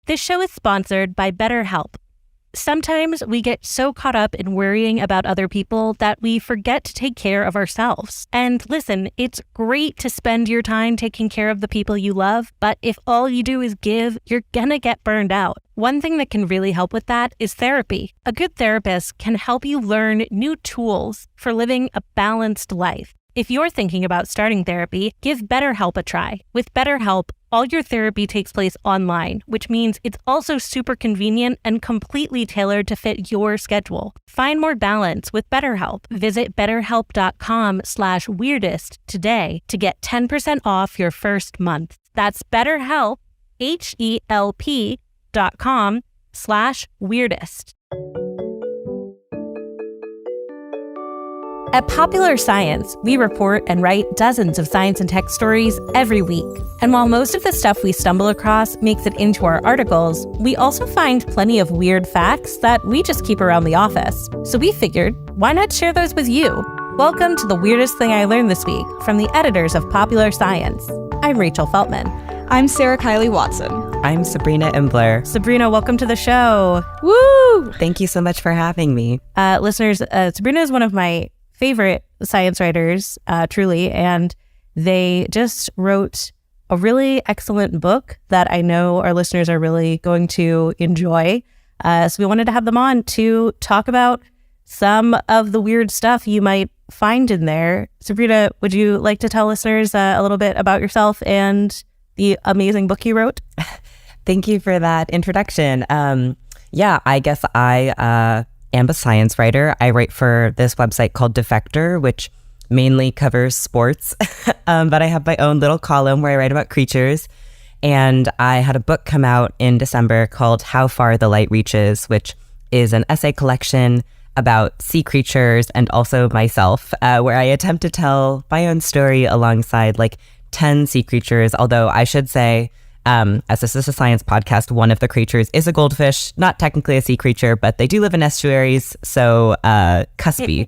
This show is sponsored by BetterHelp. Sometimes we get so caught up in worrying about other people that we forget to take care of ourselves. And listen, it's great to spend your time taking care of the people you love, but if all you do is give, you're gonna get burned out. One thing that can really help with that is therapy. A good therapist can help you learn new tools for living a balanced life. If you're thinking about starting therapy, give BetterHelp a try. With BetterHelp, all your therapy takes place online, which means it's also super convenient and completely tailored to fit your schedule. Find more balance with BetterHelp. Visit betterhelp.com/weirdest today to get 10% off your first month. That's BetterHelp, HELP.com/weirdest. At Popular Science, we report and write dozens of science and tech stories every week. And while most of the stuff we stumble across makes it into our articles, we also find plenty of weird facts that we just keep around the office. So we figured, why not share those with you? Welcome to The Weirdest Thing I Learned This Week from the editors of Popular Science. I'm Rachel Feltman. I'm Sara Kiley Watson. I'm Sabrina Imbler. Sabrina, welcome to the show. Woo! Thank you so much for having me. Listeners, Sabrina is one of my favorite science writers, truly, and they just wrote a really excellent book that I know our listeners are really going to enjoy. So we wanted to have them on to talk about some of the weird stuff you might find in there. Sabrina, would you like to tell listeners a little bit about yourself and the amazing book you wrote? Thank you for that introduction. I guess I am a science writer. I write for this website called Defector, which mainly covers sports. But I have my own little column where I write about creatures. And I had a book come out in December called How Far the Light Reaches, which is an essay collection about sea creatures and also myself, where I attempt to tell my own story alongside like 10 sea creatures. Although I should say, as this is a science podcast, one of the creatures is a goldfish, not technically a sea creature, but they do live in estuaries, so cuspy.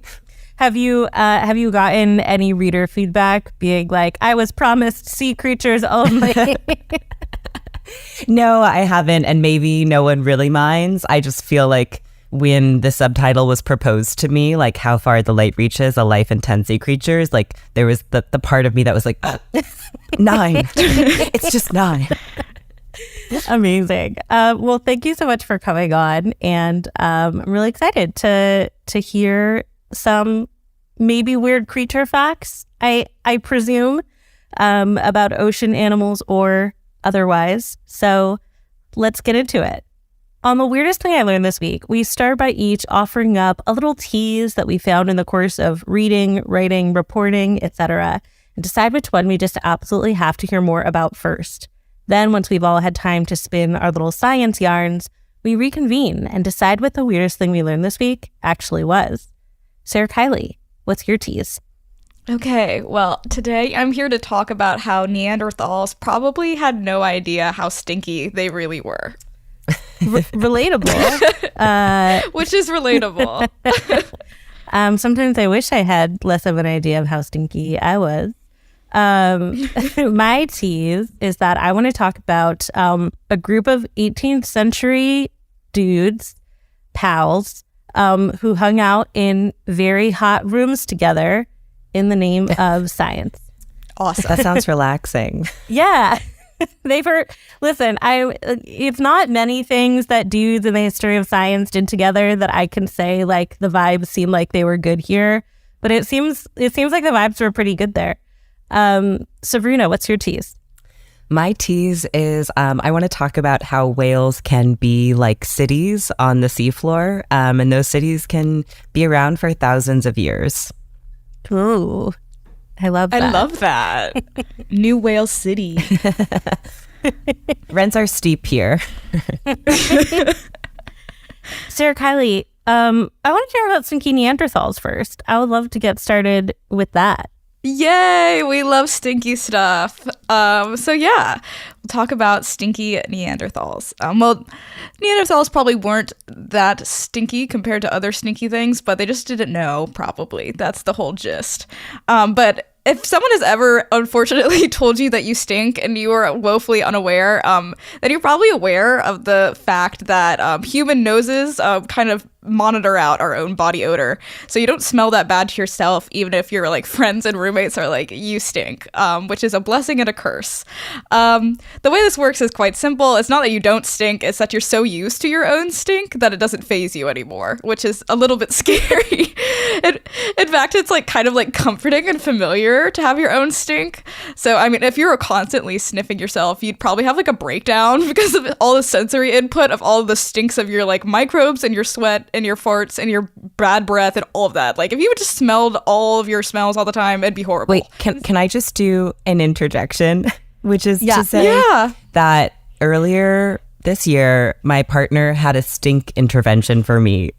Have you gotten any reader feedback being like, I was promised sea creatures only? No, I haven't, and maybe no one really minds. I just feel like when the subtitle was proposed to me, like How Far the Light Reaches, A Life in 10 Sea Creatures, like there was the part of me that was like, 9. It's just 9. Amazing. Well, thank you so much for coming on. And I'm really excited to hear some maybe weird creature facts, I presume, about ocean animals or otherwise. So let's get into it. On The Weirdest Thing I Learned This Week, we start by each offering up a little tease that we found in the course of reading, writing, reporting, etc., and decide which one we just absolutely have to hear more about first. Then, once we've all had time to spin our little science yarns, we reconvene and decide what the weirdest thing we learned this week actually was. Sara Kiley, what's your tease? Okay, well, today I'm here to talk about how Neanderthals probably had no idea how stinky they really were. Relatable. Which is relatable. Sometimes I wish I had less of an idea of how stinky I was. My tease is that I want to talk about a group of 18th century dudes, pals, who hung out in very hot rooms together in the name of science. Awesome. That sounds relaxing. Yeah. It's not many things that dudes in the history of science did together that I can say like the vibes seem like they were good here, but it seems like the vibes were pretty good there. Sabrina, what's your tease? My tease is I want to talk about how whales can be like cities on the seafloor, and those cities can be around for thousands of years. Ooh. I love that. I love that. New Whale City. Rents are steep here. Sara Kiley, I want to hear about stinky Neanderthals first. I would love to get started with that. Yay! We love stinky stuff. We'll talk about stinky Neanderthals. Neanderthals probably weren't that stinky compared to other stinky things, but they just didn't know, probably. That's the whole gist. But if someone has ever unfortunately told you that you stink and you are woefully unaware, then you're probably aware of the fact that human noses kind of monitor out our own body odor. So you don't smell that bad to yourself, even if your like friends and roommates are like, you stink, which is a blessing and a curse. The way this works is quite simple. It's not that you don't stink, it's that you're so used to your own stink that it doesn't faze you anymore, which is a little bit scary. In fact, it's like kind of like comforting and familiar to have your own stink. So I mean, if you were constantly sniffing yourself, you'd probably have like a breakdown because of all the sensory input of all of the stinks of your like microbes and your sweat and your farts and your bad breath and all of that. Like if you just smelled all of your smells all the time, it'd be horrible. Wait, can I just do an interjection? Which is to say that earlier this year, my partner had a stink intervention for me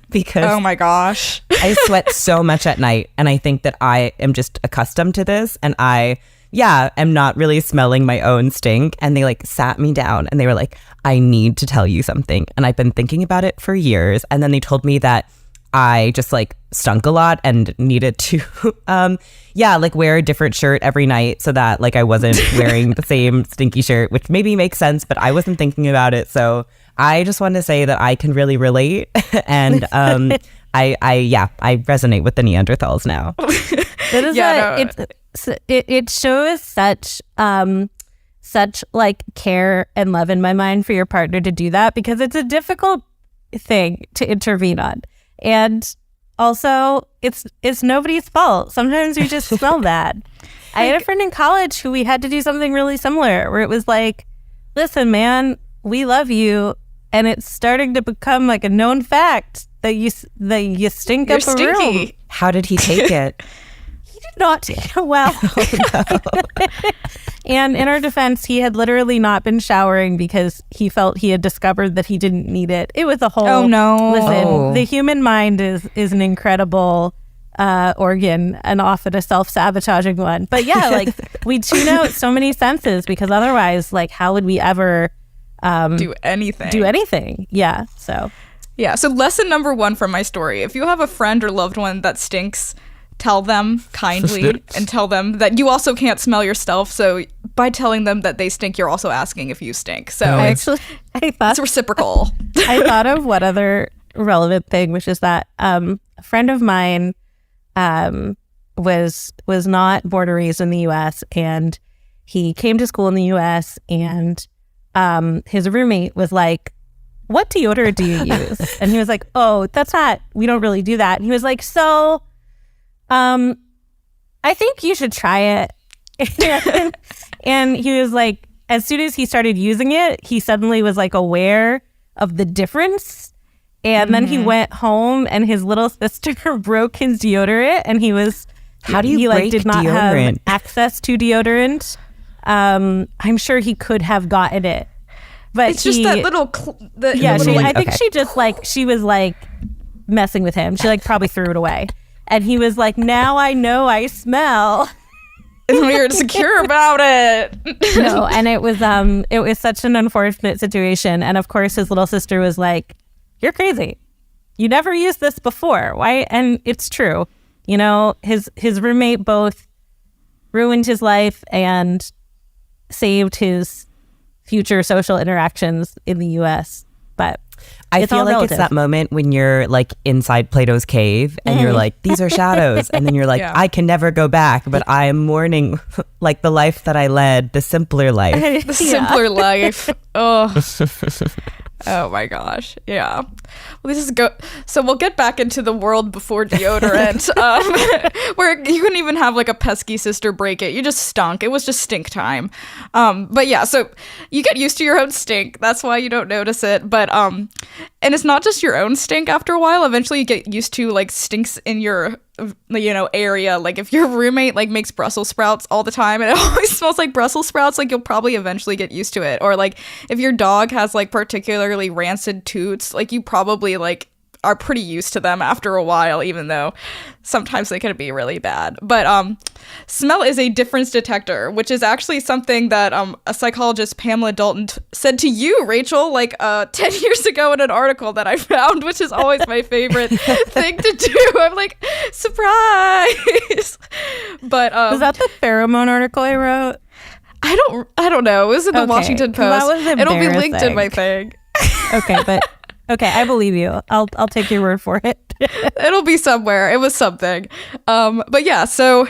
because oh my gosh, I sweat so much at night, and I think that I am just accustomed to this, and I am not really smelling my own stink. And they like sat me down and they were like, I need to tell you something. And I've been thinking about it for years. And then they told me that I just like stunk a lot and needed to like wear a different shirt every night so that like I wasn't wearing the same stinky shirt, which maybe makes sense, but I wasn't thinking about it. So I just wanted to say that I can really relate. And I resonate with the Neanderthals now. It shows such like care and love in my mind for your partner to do that, because it's a difficult thing to intervene on. And also it's nobody's fault. Sometimes we just smell bad. I had a friend in college who we had to do something really similar where it was like, listen, man, we love you. And it's starting to become like a known fact that you stink up a room. How did he take it? Not well. And in our defense, he had literally not been showering because he felt he had discovered that he didn't need it. It was a whole listen, the human mind is an incredible organ, and often a self-sabotaging one. But yeah, like we tune out so many senses because otherwise, like, how would we ever do anything? Yeah. So lesson number 1 from my story: if you have a friend or loved one that stinks, tell them kindly and tell them that you also can't smell yourself. So by telling them that they stink, you're also asking if you stink. So I thought it's reciprocal. I thought of what other relevant thing, which is that a friend of mine was not born or raised in the U.S. and he came to school in the U.S. and his roommate was like, what deodorant do you use? And he was like, oh, we don't really do that. And he was like, so I think you should try it. And he was like, as soon as he started using it, he suddenly was like aware of the difference. And then he went home and his little sister broke his deodorant, and he was, how do you break did not deodorant? Have access to deodorant. I'm sure he could have gotten it, but it's just that little, I think she just like, she was like messing with him. She like probably threw it away. And he was like, now I know I smell. And we were insecure about it. No, and it was such an unfortunate situation. And of course, his little sister was like, you're crazy. You never used this before. Why? And it's true. You know, his roommate both ruined his life and saved his future social interactions in the U.S. But I feel like it's that moment when you're like inside Plato's cave and you're like, these are shadows. And then you're like, I can never go back, but I am mourning like the life that I led, the simpler life. The simpler life. Oh my gosh. Yeah. Well, so we'll get back into the world before deodorant, where you couldn't even have like a pesky sister break it. You just stunk. It was just stink time. But yeah, so you get used to your own stink. That's why you don't notice it. But and it's not just your own stink after a while. Eventually you get used to like stinks in your area. Like if your roommate like makes Brussels sprouts all the time and it always smells like Brussels sprouts, like you'll probably eventually get used to it. Or like if your dog has like particularly rancid toots, like you probably like are pretty used to them after a while, even though sometimes they can be really bad. But smell is a difference detector, which is actually something that a psychologist, Pamela Dalton, said to you, Rachel, like 10 years ago in an article that I found, which is always my favorite thing to do. I'm like, surprise. But was that the pheromone article I wrote? I don't know. It was in the Washington Post. That was It'll be linked in my thing. Okay, but okay, I believe you. I'll take your word for it. It'll be somewhere. It was something. But yeah, so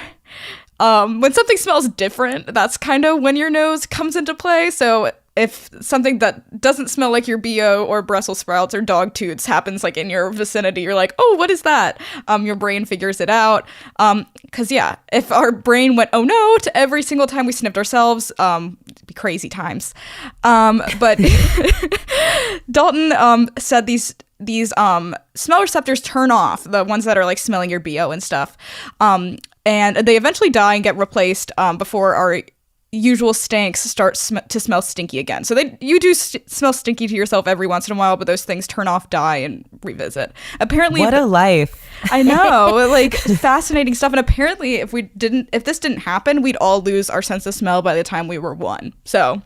when something smells different, that's kind of when your nose comes into play. So if something that doesn't smell like your BO or Brussels sprouts or dog toots happens like in your vicinity, you're like, oh, what is that? Your brain figures it out. Because yeah, if our brain went, oh no, to every single time we sniffed ourselves, it'd be crazy times. But Dalton said these smell receptors turn off, the ones that are like smelling your BO and stuff. And they eventually die and get replaced before our usual stinks start to smell stinky again. So you do smell stinky to yourself every once in a while, but those things turn off, die, and revisit. Apparently, what a life. I know, like fascinating stuff. And apparently, if this didn't happen, we'd all lose our sense of smell by the time we were 1. So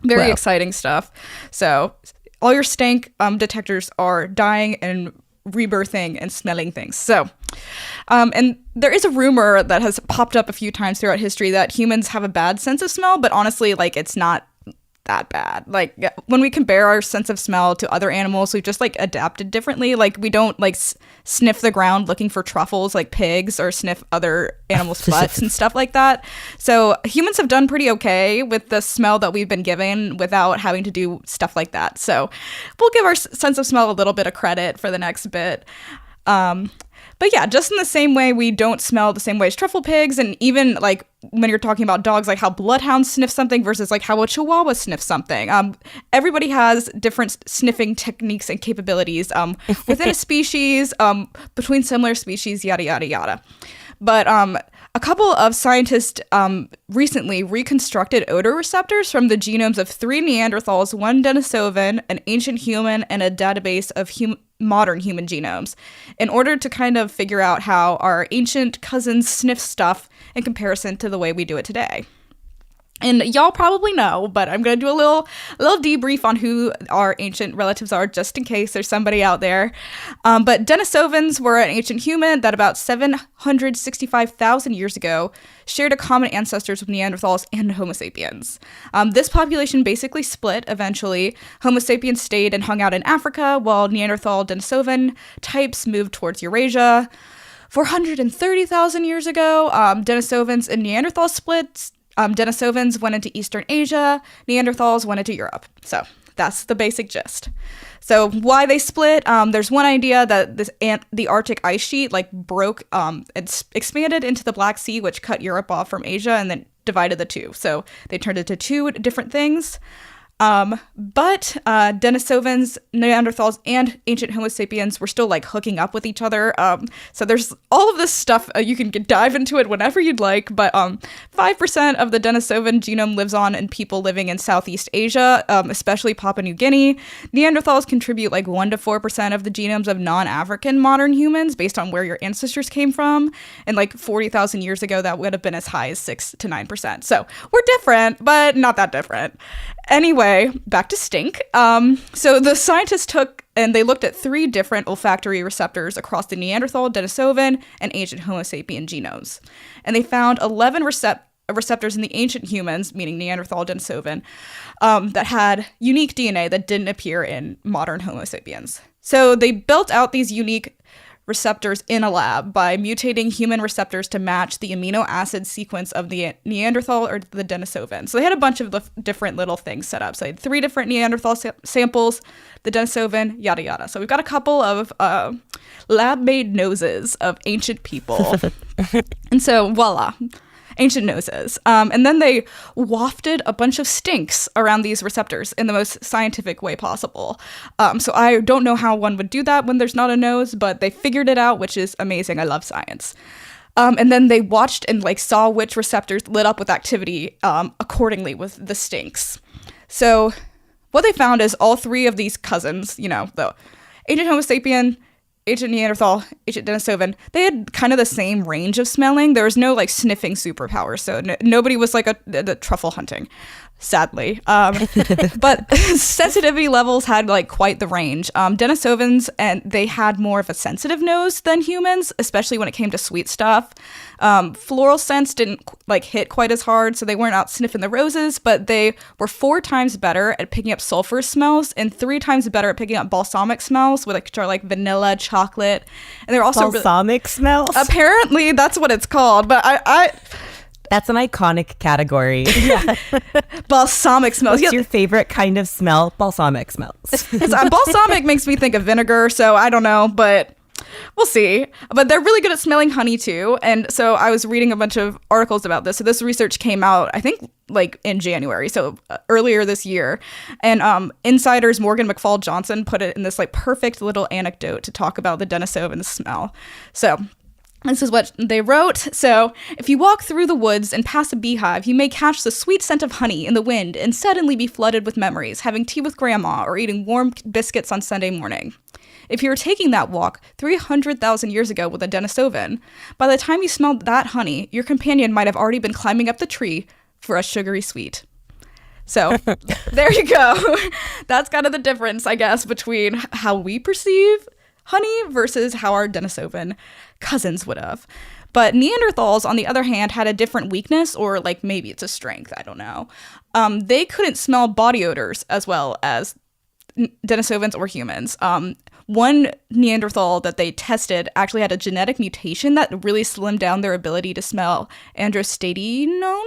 very exciting stuff. So all your stink detectors are dying and rebirthing and smelling things. So and there is a rumor that has popped up a few times throughout history that humans have a bad sense of smell, but honestly, like, it's not that bad. Like, when we compare our sense of smell to other animals, we've just like adapted differently. Like, we don't like sniff the ground looking for truffles like pigs, or sniff other animals' butts and stuff like that. So humans have done pretty okay with the smell that we've been given without having to do stuff like that. So we'll give our sense of smell a little bit of credit for the next bit. But yeah, just in the same way we don't smell the same way as truffle pigs, and even like when you're talking about dogs, like how bloodhounds sniff something versus like how a chihuahua sniffs something. Everybody has different sniffing techniques and capabilities within a species, between similar species, yada, yada, yada. But a couple of scientists recently reconstructed odor receptors from the genomes of 3 Neanderthals, 1 Denisovan, an ancient human, and a database of modern human genomes, in order to kind of figure out how our ancient cousins sniff stuff in comparison to the way we do it today. And y'all probably know, but I'm going to do a little debrief on who our ancient relatives are, just in case there's somebody out there. But Denisovans were an ancient human that about 765,000 years ago shared a common ancestors with Neanderthals and Homo sapiens. This population basically split eventually. Homo sapiens stayed and hung out in Africa, while Neanderthal Denisovan types moved towards Eurasia. 430,000 years ago, Denisovans and Neanderthals split. Denisovans went into Eastern Asia, Neanderthals went into Europe. So that's the basic gist. So why they split, there's one idea that the Arctic ice sheet like broke and expanded into the Black Sea, which cut Europe off from Asia and then divided the two. So they turned into two different things. But Denisovans, Neanderthals, and ancient Homo sapiens were still like hooking up with each other. So there's all of this stuff. You can dive into it whenever you'd like. But 5% of the Denisovan genome lives on in people living in Southeast Asia, especially Papua New Guinea. Neanderthals contribute like 1 to 4% of the genomes of non-African modern humans based on where your ancestors came from. And like 40,000 years ago, that would have been as high as 6 to 9%. So we're different, but not that different. Anyway, back to stink. So the scientists took and they looked at 3 different olfactory receptors across the Neanderthal, Denisovan, and ancient Homo sapien genomes. And they found 11 receptors in the ancient humans, meaning Neanderthal, Denisovan, that had unique DNA that didn't appear in modern Homo sapiens. So they built out these unique receptors in a lab by mutating human receptors to match the amino acid sequence of the Neanderthal or the Denisovan. So they had a bunch of different little things set up. So they had 3 different Neanderthal samples, the Denisovan, yada yada. So we've got a couple of lab-made noses of ancient people. And so voila, ancient noses. And then they wafted a bunch of stinks around these receptors in the most scientific way possible. So I don't know how one would do that when there's not a nose, but they figured it out, which is amazing. I love science. And then they watched and like saw which receptors lit up with activity accordingly with the stinks. So what they found is all 3 of these cousins, you know, the ancient Homo sapien, ancient Neanderthal, ancient Denisovan, they had kind of the same range of smelling. There was no like sniffing superpower, so nobody was like a truffle hunting, sadly. But sensitivity levels had like quite the range. Denisovans, and they had more of a sensitive nose than humans, especially when it came to sweet stuff. Floral scents didn't like hit quite as hard, so they weren't out sniffing the roses, but they were 4 times better at picking up sulfur smells and 3 times better at picking up balsamic smells, which are like vanilla, chocolate, and they're also balsamic smells. Apparently, that's what it's called, but I That's an iconic category. balsamic smells. What's your favorite kind of smell? Balsamic smells. Balsamic makes me think of vinegar, so I don't know, but we'll see. But they're really good at smelling honey too. And so I was reading a bunch of articles about this. So this research came out, I think, like in January, so earlier this year. And Insider's Morgan McFall Johnson put it in this like perfect little anecdote to talk about the Denisovan smell. So this is what they wrote. So, if you walk through the woods and pass a beehive, you may catch the sweet scent of honey in the wind and suddenly be flooded with memories, having tea with grandma or eating warm biscuits on Sunday morning. If you were taking that walk 300,000 years ago with a Denisovan, by the time you smelled that honey, your companion might have already been climbing up the tree for a sugary sweet. So, there you go. That's kind of the difference, I guess, between how we perceive honey versus how our Denisovan cousins would have. But Neanderthals, on the other hand, had a different weakness, or like maybe it's a strength, I don't know. They couldn't smell body odors as well as Denisovans or humans. One Neanderthal that they tested actually had a genetic mutation that really slimmed down their ability to smell androstenedione.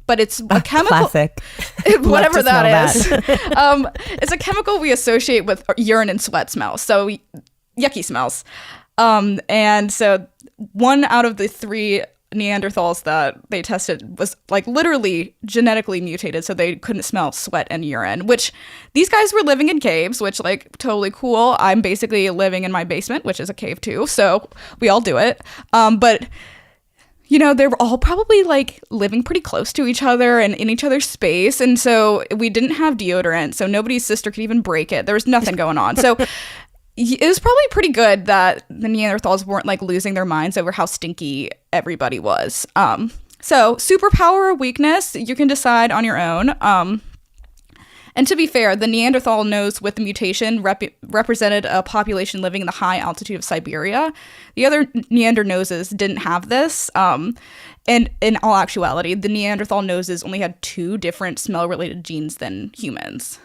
But it's a chemical. Classic. Whatever that is. It's a chemical we associate with urine and sweat smells. So yucky smells. And so 1 out of the 3 Neanderthals that they tested was like literally genetically mutated, so they couldn't smell sweat and urine, which these guys were living in caves, which like totally cool. I'm basically living in my basement, which is a cave too. So we all do it. But you know, they were all probably like living pretty close to each other and in each other's space. And so we didn't have deodorant, so nobody's sister could even break it. There was nothing going on. So it was probably pretty good that the Neanderthals weren't like losing their minds over how stinky everybody was. So superpower or weakness, you can decide on your own. And to be fair, the Neanderthal nose with the mutation represented a population living in the high altitude of Siberia. The other Neander noses didn't have this. And in all actuality, the Neanderthal noses only had 2 different smell-related genes than humans.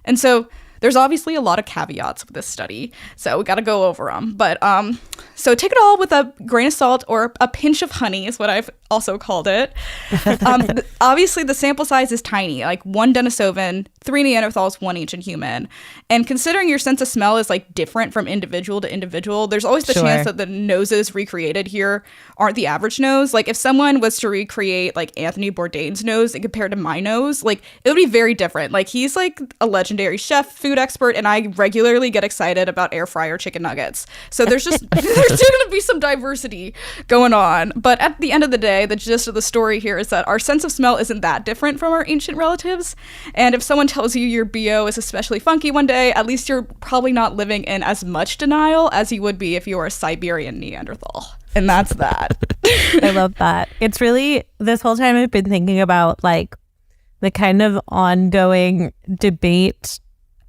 And so there's obviously a lot of caveats with this study, so we got to go over them. But so take it all with a grain of salt or a pinch of honey is what I've also called it. Obviously, the sample size is tiny, like 1 Denisovan, 3 Neanderthals, 1 ancient human. And considering your sense of smell is like different from individual to individual, there's always the chance that the noses recreated here aren't the average nose. Like if someone was to recreate like Anthony Bourdain's nose and compared to my nose, like it would be very different. Like he's like a legendary chef, food expert, and I regularly get excited about air fryer chicken nuggets. So there's just there's going to be some diversity going on. But at the end of the day, the gist of the story here is that our sense of smell isn't that different from our ancient relatives. And if someone tells you your BO is especially funky one day, at least you're probably not living in as much denial as you would be if you were a Siberian Neanderthal. And that's that. I love that. It's really, this whole time I've been thinking about like the kind of ongoing debate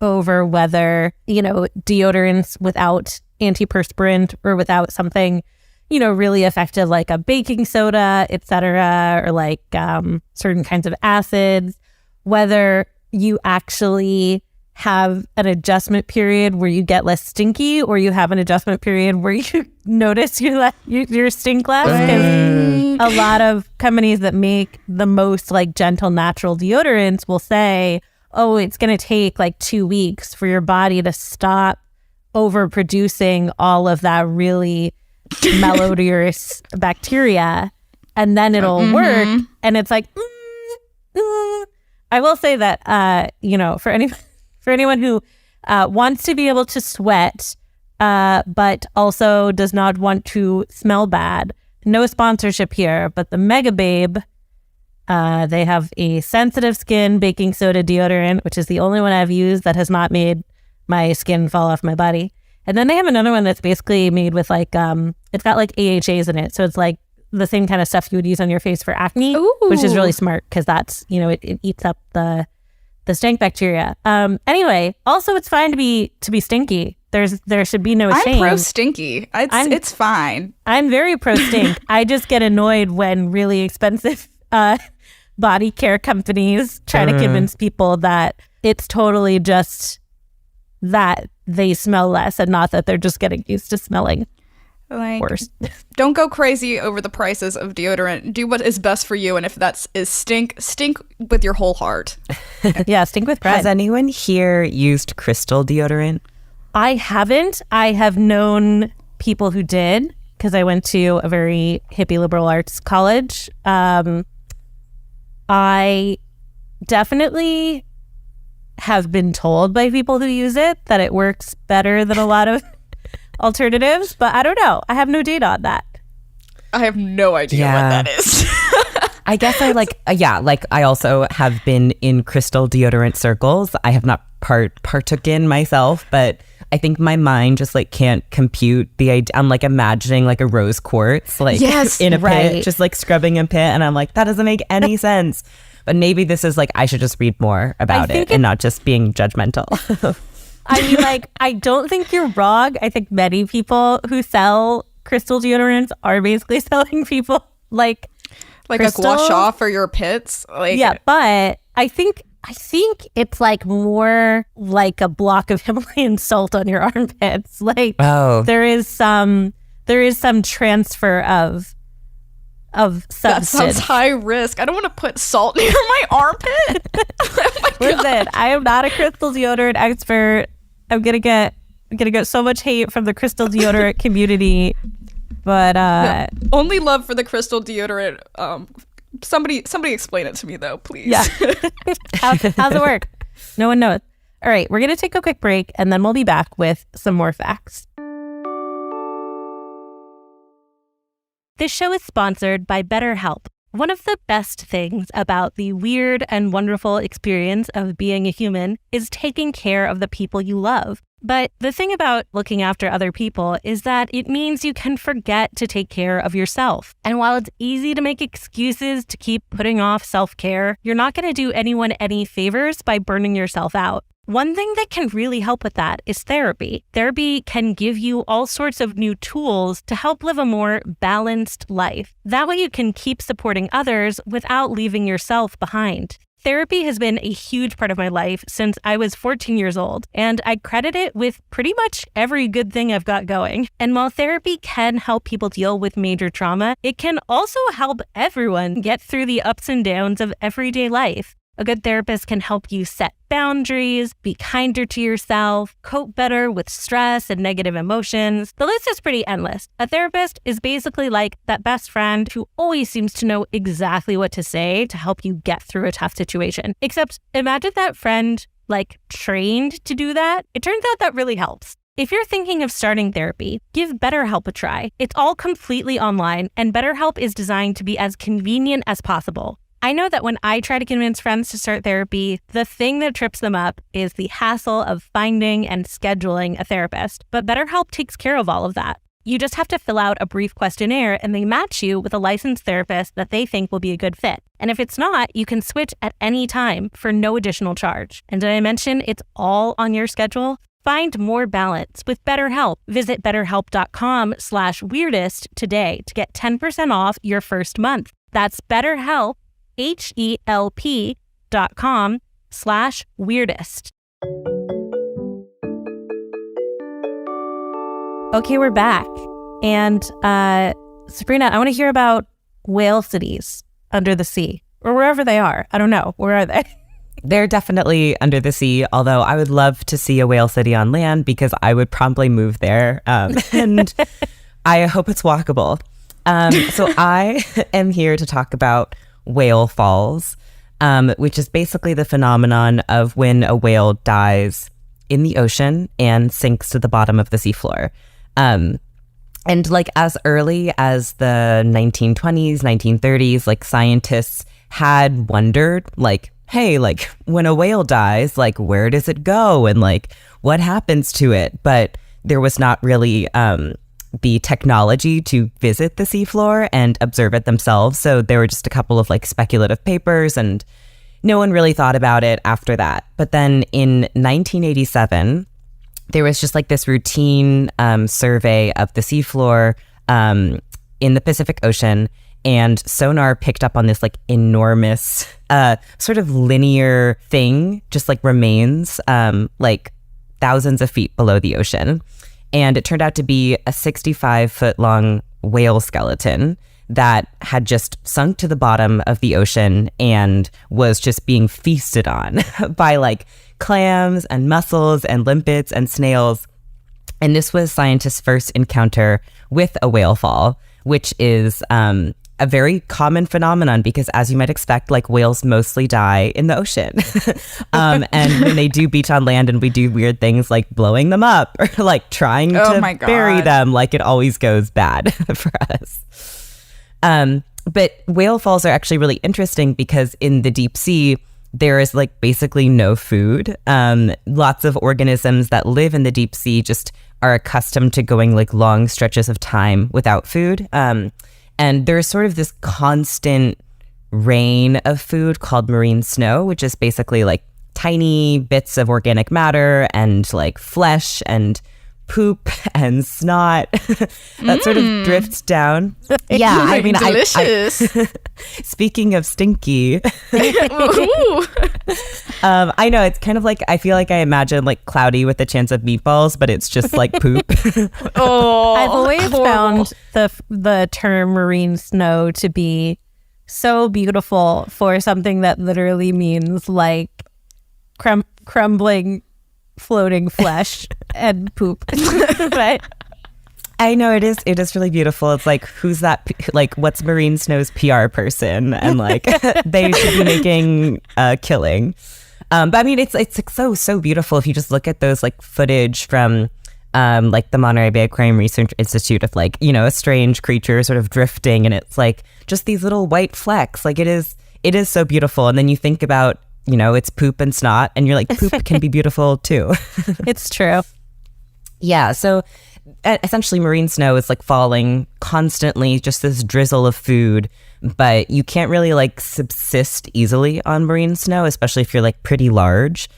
over whether, you know, deodorants without antiperspirant or without something, you know, really effective like a baking soda, etc., or like certain kinds of acids, whether you actually have an adjustment period where you get less stinky, or you have an adjustment period where you notice your stink less. Because a lot of companies that make the most like gentle natural deodorants will say, oh, it's going to take like 2 weeks for your body to stop overproducing all of that really malodorous bacteria, and then it'll work. And it's like, I will say that, you know, for anyone who wants to be able to sweat, but also does not want to smell bad, no sponsorship here, but the Mega Babe, they have a sensitive skin baking soda deodorant, which is the only one I've used that has not made my skin fall off my body. And then they have another one that's basically made with like, it's got like AHAs in it. So it's like the same kind of stuff you would use on your face for acne, which is really smart because that's, you know, it eats up the stank bacteria. Anyway, also it's fine to be stinky. There should be no shame. I'm pro stinky. It's fine. I'm very pro stink. I just get annoyed when really expensive body care companies try to convince people that it's totally just that they smell less and not that they're just getting used to smelling worse. Don't go crazy over the prices of deodorant. Do what is best for you, and if is stink with your whole heart. Yeah, stink with pride. Has anyone here used crystal deodorant? I haven't. I have known people who did because I went to a very hippie liberal arts college. I definitely have been told by people who use it that it works better than a lot of alternatives, but I don't know. I have no data on that. I have no idea what that is. I guess I also have been in crystal deodorant circles. I have not partook in myself, but I think my mind just like can't compute the idea. I'm like imagining like a rose quartz like in a pit, just like scrubbing a pit, and I'm like, that doesn't make any sense. But maybe this is like, I should just read more about it and not just being judgmental. I mean, like, I don't think you're wrong. I think many people who sell crystal deodorants are basically selling people like a gua sha for your pits. Like, yeah, but I think it's like more like a block of Himalayan salt on your armpits. Like, there is some transfer of substance. That sounds high risk. I don't want to put salt near my armpit. Listen, I am not a crystal deodorant expert. I'm gonna get so much hate from the crystal deodorant community, but only love for the crystal deodorant. Somebody explain it to me though, please. Yeah. How's it work? No one knows. All right, we're gonna take a quick break and then we'll be back with some more facts. This show is sponsored by BetterHelp. One of the best things about the weird and wonderful experience of being a human is taking care of the people you love. But the thing about looking after other people is that it means you can forget to take care of yourself. And while it's easy to make excuses to keep putting off self-care, you're not going to do anyone any favors by burning yourself out. One thing that can really help with that is therapy. Therapy can give you all sorts of new tools to help live a more balanced life. That way you can keep supporting others without leaving yourself behind. Therapy has been a huge part of my life since I was 14 years old, and I credit it with pretty much every good thing I've got going. And while therapy can help people deal with major trauma, it can also help everyone get through the ups and downs of everyday life. A good therapist can help you set boundaries, be kinder to yourself, cope better with stress and negative emotions. The list is pretty endless. A therapist is basically like that best friend who always seems to know exactly what to say to help you get through a tough situation. Except imagine that friend like trained to do that. It turns out that really helps. If you're thinking of starting therapy, give BetterHelp a try. It's all completely online, and BetterHelp is designed to be as convenient as possible. I know that when I try to convince friends to start therapy, the thing that trips them up is the hassle of finding and scheduling a therapist. But BetterHelp takes care of all of that. You just have to fill out a brief questionnaire and they match you with a licensed therapist that they think will be a good fit. And if it's not, you can switch at any time for no additional charge. And did I mention it's all on your schedule? Find more balance with BetterHelp. Visit betterhelp.com/weirdest today to get 10% off your first month. That's BetterHelp. HELP.com/weirdest. Okay, we're back. And Sabrina, I want to hear about whale cities under the sea or wherever they are. I don't know. Where are they? They're definitely under the sea, although I would love to see a whale city on land because I would probably move there. And I hope it's walkable. So I am here to talk about whale falls, which is basically the phenomenon of when a whale dies in the ocean and sinks to the bottom of the seafloor. And like as early as the 1920s, 1930s, like scientists had wondered like, hey, like when a whale dies, like where does it go? And like what happens to it? But there was not really the technology to visit the seafloor and observe it themselves. So there were just a couple of like speculative papers, and no one really thought about it after that. But then in 1987, there was just like this routine survey of the seafloor in the Pacific Ocean, and sonar picked up on this like enormous sort of linear thing, just like remains like thousands of feet below the ocean. And it turned out to be a 65-foot long whale skeleton that had just sunk to the bottom of the ocean and was just being feasted on by like clams and mussels and limpets and snails. And this was scientists' first encounter with a whale fall, which is a very common phenomenon because, as you might expect, like whales mostly die in the ocean. And when they do beach on land and we do weird things like blowing them up or like trying to bury them, like it always goes bad for us. But whale falls are actually really interesting because in the deep sea, there is like basically no food. Lots of organisms that live in the deep sea just are accustomed to going like long stretches of time without food. And there's sort of this constant rain of food called marine snow, which is basically like tiny bits of organic matter and like flesh and poop and snot that sort of drifts down. Yeah, I mean, delicious. Speaking of stinky, I know it's kind of like, I feel like I imagine like cloudy with a chance of meatballs, but it's just like poop. I've always found the term marine snow to be so beautiful for something that literally means like crumbling floating flesh and poop. Right? I know it is really beautiful. It's like, who's that? Like, what's Marine Snow's PR person? And like, they should be making a killing. But I mean, it's like so beautiful if you just look at those like footage from like the Monterey Bay Aquarium Research Institute of like, you know, a strange creature sort of drifting, and it's like just these little white flecks. Like it is so beautiful. And then you think about, you know, it's poop and snot, and you're like, poop can be beautiful too. It's true. Yeah. So essentially marine snow is like falling constantly, just this drizzle of food, but you can't really like subsist easily on marine snow, especially if you're like pretty large,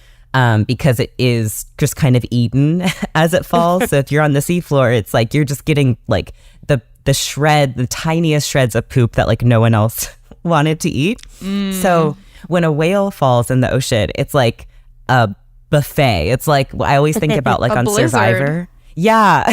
because it is just kind of eaten as it falls. So if you're on the seafloor, it's like you're just getting like the tiniest shreds of poop that like no one else wanted to eat. So when a whale falls in the ocean, it's like a buffet. It's like, I always think about like on blizzard. Survivor. Yeah.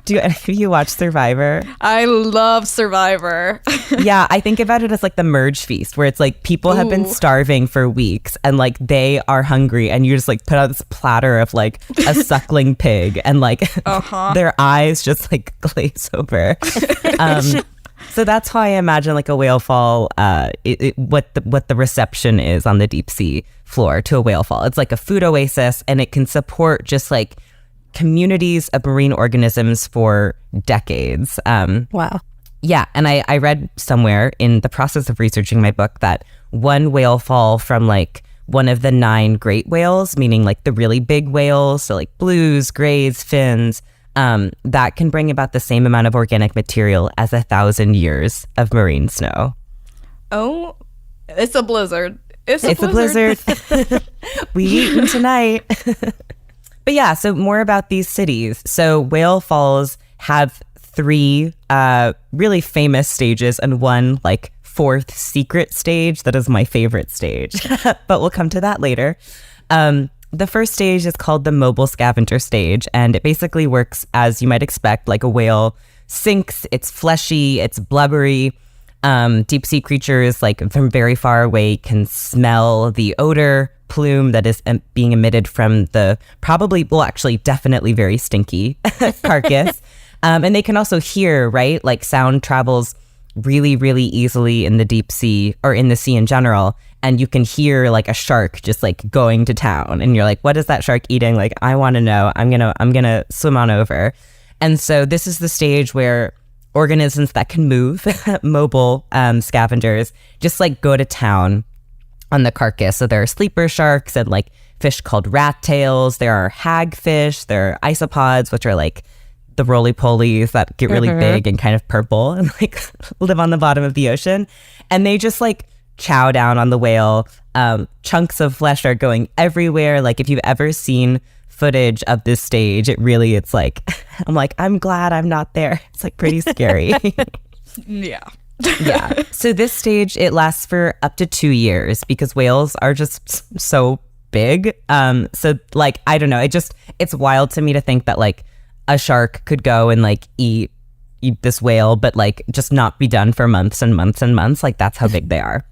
Do any of you watch Survivor? I love Survivor. Yeah, I think about it as like the merge feast, where it's like people have been starving for weeks and like they are hungry, and you just like put out this platter of like a suckling pig, and like their eyes just like glaze over. So that's how I imagine like a whale fall, what the reception is on the deep sea floor to a whale fall. It's like a food oasis, and it can support just like communities of marine organisms for decades. Wow. Yeah. And I read somewhere in the process of researching my book that one whale fall from like one of the 9 great whales, meaning like the really big whales, so like blues, grays, fins, that can bring about the same amount of organic material as 1,000 years of marine snow. Oh, it's a blizzard. It's a blizzard. We eating tonight. But yeah, so more about these cities. So whale falls have 3 really famous stages and one like 4th secret stage that is my favorite stage. But we'll come to that later. The first stage is called the mobile scavenger stage, and it basically works as you might expect. Like a whale sinks, it's fleshy, it's blubbery. Deep sea creatures like from very far away can smell the odor plume that is being emitted from the definitely very stinky carcass. And they can also hear, right? Like sound travels really, really easily in the deep sea, or in the sea in general. And you can hear like a shark just like going to town, and you're like, what is that shark eating? Like, I want to know. I'm gonna swim on over. And so this is the stage where organisms that can move, mobile scavengers, just like go to town on the carcass. So there are sleeper sharks and like fish called rat tails. There are hagfish. There are isopods, which are like the roly-polies that get really big and kind of purple and like live on the bottom of the ocean. And they just like chow down on the whale. Chunks of flesh are going everywhere. Like if you've ever seen footage of this stage, it's like, I'm like, I'm glad I'm not there. It's like pretty scary. Yeah. Yeah. So this stage, it lasts for up to 2 years because whales are just so big. So like, I don't know. It's wild to me to think that like a shark could go and like eat this whale, but like just not be done for months and months and months. Like that's how big they are.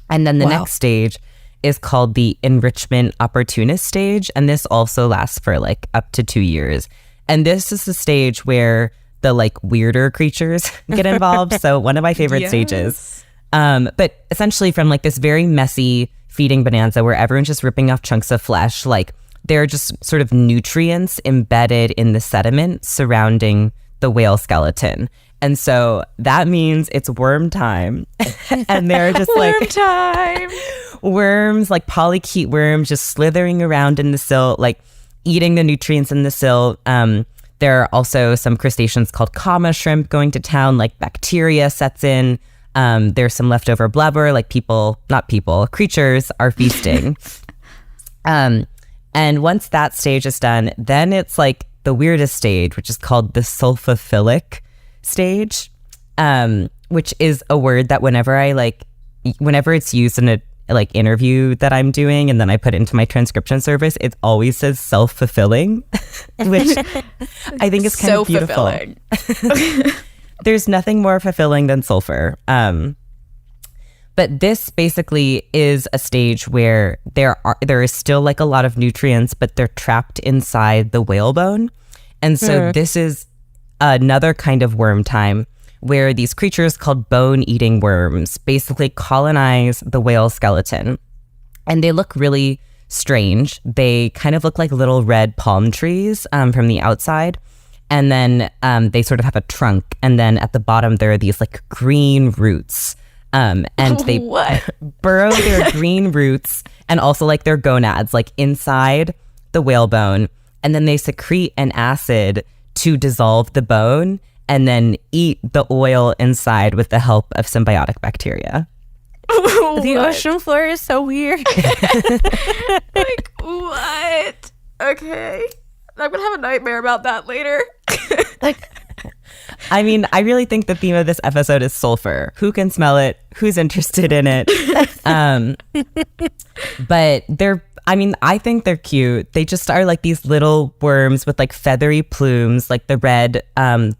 And then the next stage is called the enrichment opportunist stage. And this also lasts for like up to 2 years. And this is the stage where the like weirder creatures get involved. So one of my favorite stages. But essentially from like this very messy feeding bonanza where everyone's just ripping off chunks of flesh, like there are just sort of nutrients embedded in the sediment surrounding the whale skeleton. And so that means it's worm time. And they're just like worm time. Worms, like polychaete worms, just slithering around in the silt, like eating the nutrients in the silt. There are also some crustaceans called comma shrimp going to town, like bacteria sets in. There's some leftover blubber, like creatures are feasting. And once that stage is done, then it's like the weirdest stage, which is called the sulfophilic stage, which is a word that whenever it's used in a like interview that I'm doing and then I put it into my transcription service, it always says self-fulfilling, which I think is kind of beautiful. Fulfilling. There's nothing more fulfilling than sulfur. But this basically is a stage where there is still like a lot of nutrients, but they're trapped inside the whalebone. And so this is another kind of worm time where these creatures called bone-eating worms basically colonize the whale skeleton. And they look really strange. They kind of look like little red palm trees from the outside. And then they sort of have a trunk. And then at the bottom, there are these like green roots. And they burrow their green roots and also like their gonads, like inside the whalebone. And then they secrete an acid to dissolve the bone and then eat the oil inside with the help of symbiotic bacteria. The ocean floor is so weird. Like, what? Okay. I'm going to have a nightmare about that later. I mean, I really think the theme of this episode is sulfur. Who can smell it? Who's interested in it? But I think they're cute. They just are like these little worms with like feathery plumes, like the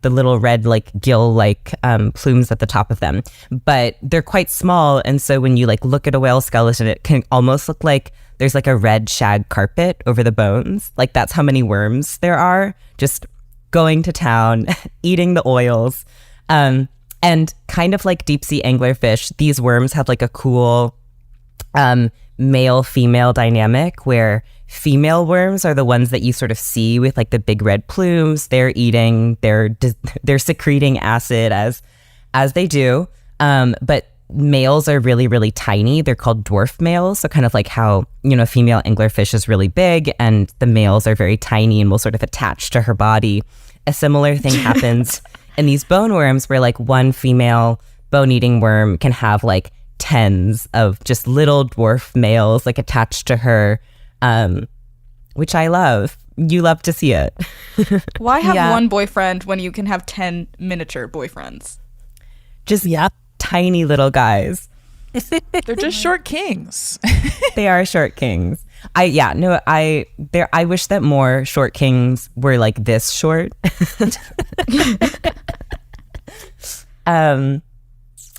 little red like gill like plumes at the top of them. But they're quite small, and so when you like look at a whale skeleton, it can almost look like there's like a red shag carpet over the bones. Like that's how many worms there are, just going to town, eating the oils. And kind of like deep sea anglerfish, these worms have like a cool male-female dynamic where female worms are the ones that you sort of see with like the big red plumes. They're eating, they're secreting acid as they do. But males are really, really tiny. They're called dwarf males. So kind of like how, female anglerfish is really big and the males are very tiny and will sort of attach to her body. A similar thing happens in these bone worms where like one female bone-eating worm can have like tens of just little dwarf males like attached to her, which I love. You love to see it. Why have one boyfriend when you can have 10 miniature boyfriends? Just tiny little guys. They're just short kings. They are short kings. I wish that more short kings were like this short.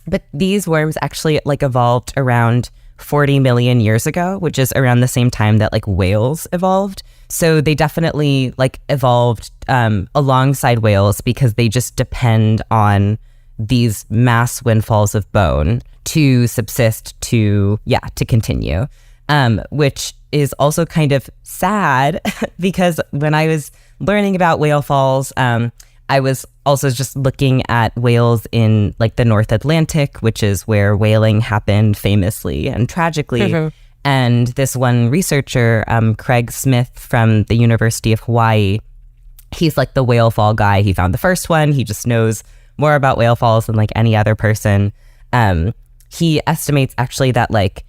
But these worms actually like evolved around 40 million years ago, which is around the same time that like whales evolved. So they definitely like evolved alongside whales because they just depend on these mass windfalls of bone to subsist, to continue, which is also kind of sad because when I was learning about whale falls, I was also just looking at whales in like the North Atlantic, which is where whaling happened famously and tragically. And this one researcher, Craig Smith from the University of Hawaii, he's like the whale fall guy. He found the first one. He just knows more about whale falls than like any other person. He estimates actually that like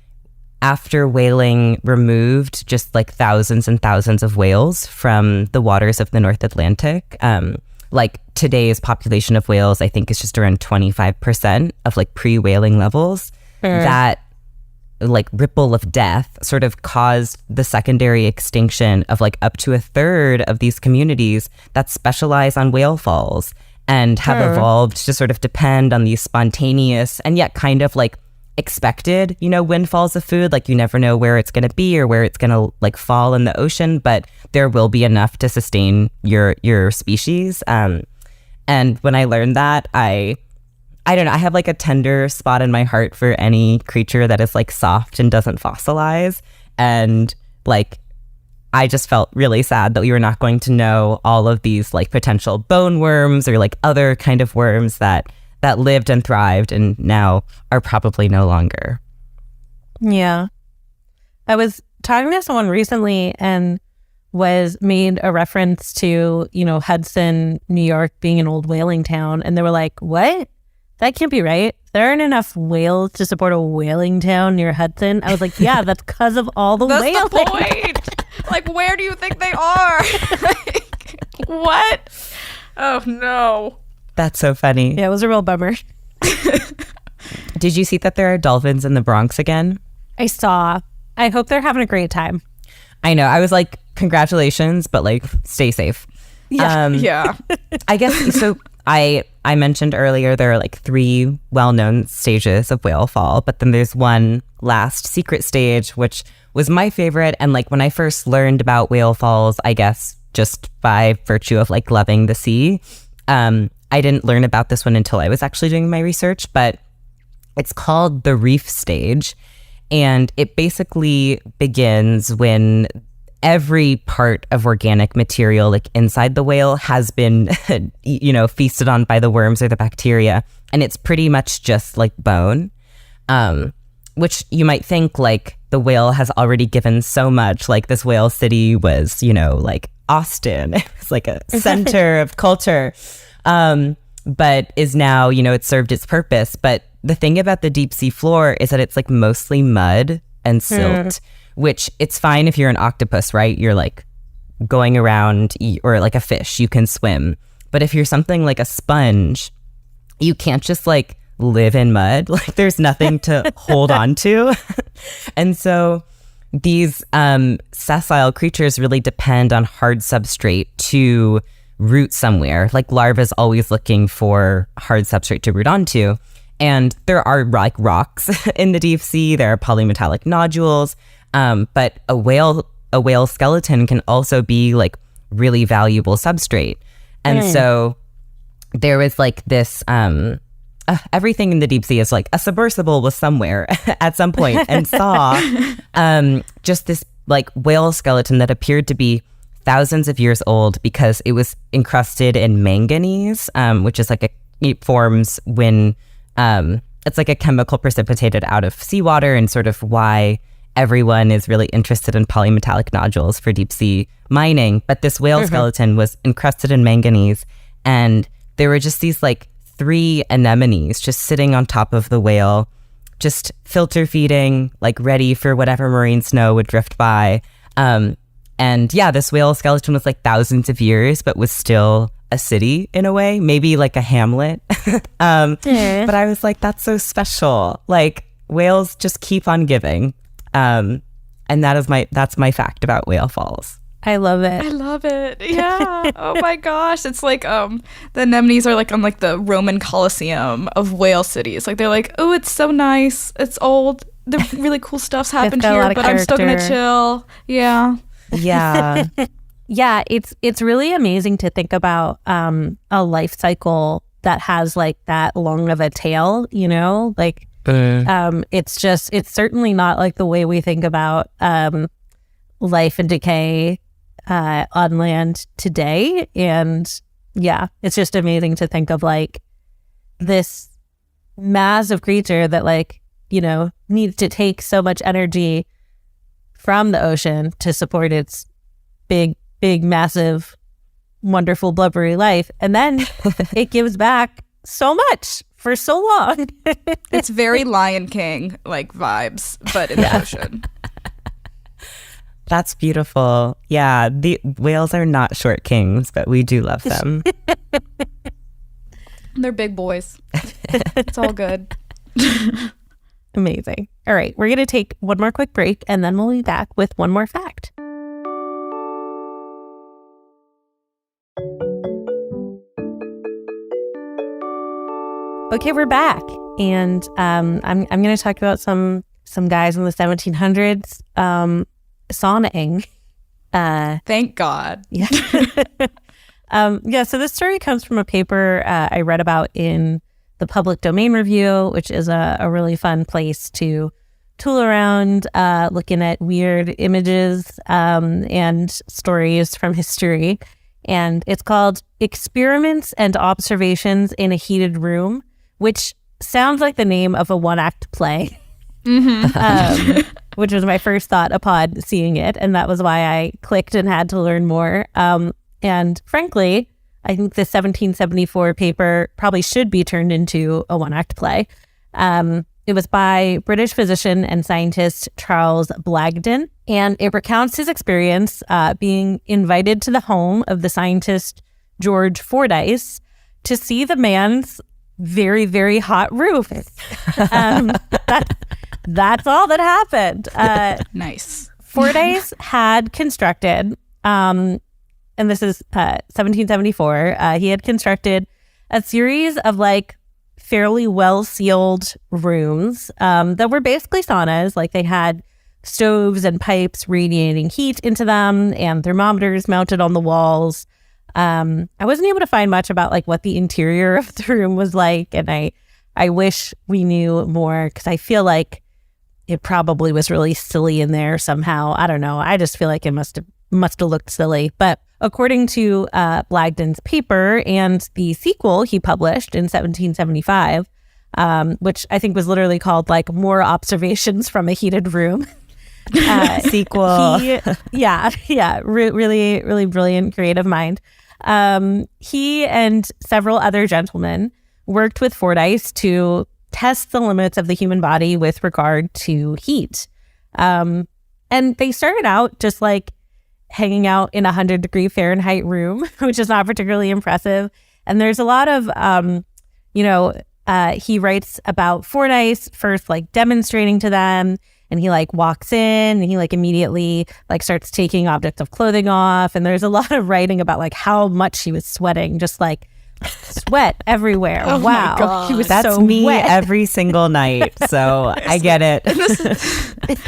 after whaling removed just like thousands and thousands of whales from the waters of the North Atlantic, like today's population of whales, I think is just around 25% of like pre-whaling levels. That like ripple of death sort of caused the secondary extinction of like up to a third of these communities that specialize on whale falls and have evolved to sort of depend on these spontaneous and yet kind of like expected, you know, windfalls of food. Like you never know where it's going to be or where it's going to like fall in the ocean, but there will be enough to sustain your species. And when I learned that, I don't know, I have like a tender spot in my heart for any creature that is like soft and doesn't fossilize. And like, I just felt really sad that we were not going to know all of these like potential bone worms or like other kind of worms that lived and thrived and now are probably no longer. Yeah. I was talking to someone recently and was made a reference to, you know, Hudson, New York being an old whaling town. And they were like, what? That can't be right. There aren't enough whales to support a whaling town near Hudson. I was like, yeah, that's because of all the That's whales. the point. Like, where do you think they are? Like, what? Oh, no. That's so funny. Yeah, it was a real bummer. Did you see that there are dolphins in the Bronx again? I saw. I hope they're having a great time. I know. I was like, congratulations, but like, stay safe. Yeah. I guess, so I mentioned earlier there are like 3 well-known stages of whale fall, but then there's one last secret stage, which was my favorite. And like when I first learned about whale falls, I guess just by virtue of like loving the sea, I didn't learn about this one until I was actually doing my research, but it's called the reef stage. And it basically begins when every part of organic material like inside the whale has been, you know, feasted on by the worms or the bacteria. And it's pretty much just like bone, which you might think like the whale has already given so much. Like this whale city was, you know, like Austin. It's like a center of culture, but is now, you know, it's served its purpose. But the thing about the deep sea floor is that it's like mostly mud and silt. Which it's fine if you're an octopus, right? You're like going around, or like a fish, you can swim. But if you're something like a sponge, you can't just like live in mud. Like there's nothing to hold on to. And so these sessile creatures really depend on hard substrate to root somewhere. Like larvae is always looking for hard substrate to root onto. And there are like rocks in the deep sea. There are polymetallic nodules. But a whale skeleton can also be like really valuable substrate. And so there was like this, everything in the deep sea is like a submersible was somewhere at some point and saw just this like whale skeleton that appeared to be thousands of years old because it was encrusted in manganese, which is like it forms when it's like a chemical precipitated out of seawater, and sort of why everyone is really interested in polymetallic nodules for deep sea mining. But this whale skeleton was encrusted in manganese, and there were just these like 3 anemones just sitting on top of the whale, just filter feeding, like ready for whatever marine snow would drift by. And yeah, this whale skeleton was like thousands of years, but was still a city in a way, maybe like a hamlet. But I was like, that's so special. Like whales just keep on giving. And that's my fact about whale falls. I love it. I love it. Yeah. Oh my gosh. It's like the anemones are like on like the Roman Colosseum of whale cities. Like they're like, oh, it's so nice. It's old. The really cool stuff's happened here, but I'm still gonna chill. Yeah. Yeah. Yeah, it's really amazing to think about a life cycle that has like that long of a tail, you know? Like it's certainly not like the way we think about life and decay on land today. And yeah, it's just amazing to think of like this massive creature that like, you know, needs to take so much energy from the ocean to support its big, massive, wonderful, blubbery life. And then it gives back so much for so long. It's very Lion King like vibes, but in the ocean. That's beautiful. Yeah, the whales are not short kings, but we do love them. They're big boys. It's all good. Amazing. All right, we're going to take one more quick break, and then we'll be back with one more fact. Okay, we're back, and I'm going to talk about some guys in the 1700s saunaing. Thank God. Yeah. So this story comes from a paper I read about in the Public Domain Review, which is a really fun place to tool around looking at weird images and stories from history. And it's called Experiments and Observations in a Heated Room, which sounds like the name of a one-act play, which was my first thought upon seeing it. And that was why I clicked and had to learn more. And frankly, I think the 1774 paper probably should be turned into a one-act play. It was by British physician and scientist Charles Blagden, and it recounts his experience being invited to the home of the scientist George Fordyce to see the man's very, very hot roof. That's all that happened. Nice. Fordyce had constructed, and this is 1774, he had constructed a series of like fairly well-sealed rooms that were basically saunas. Like they had stoves and pipes radiating heat into them and thermometers mounted on the walls. I wasn't able to find much about like what the interior of the room was like, and I wish we knew more, because I feel like it probably was really silly in there somehow. I don't know. I just feel like it must have looked silly. But according to Blagden's paper and the sequel he published in 1775, which I think was literally called like More Observations from a Heated Room. Sequel. Really, really brilliant creative mind. He and several other gentlemen worked with Fordyce to test the limits of the human body with regard to heat. And they started out just like hanging out in 100-degree Fahrenheit room, which is not particularly impressive. And there's a lot of, he writes about Fordyce first like demonstrating to them, and he like walks in and he like immediately like starts taking objects of clothing off. And there's a lot of writing about like how much he was sweating, just like sweat everywhere. Oh wow. My God. He was That's so me wet. Every single night. So I get it. This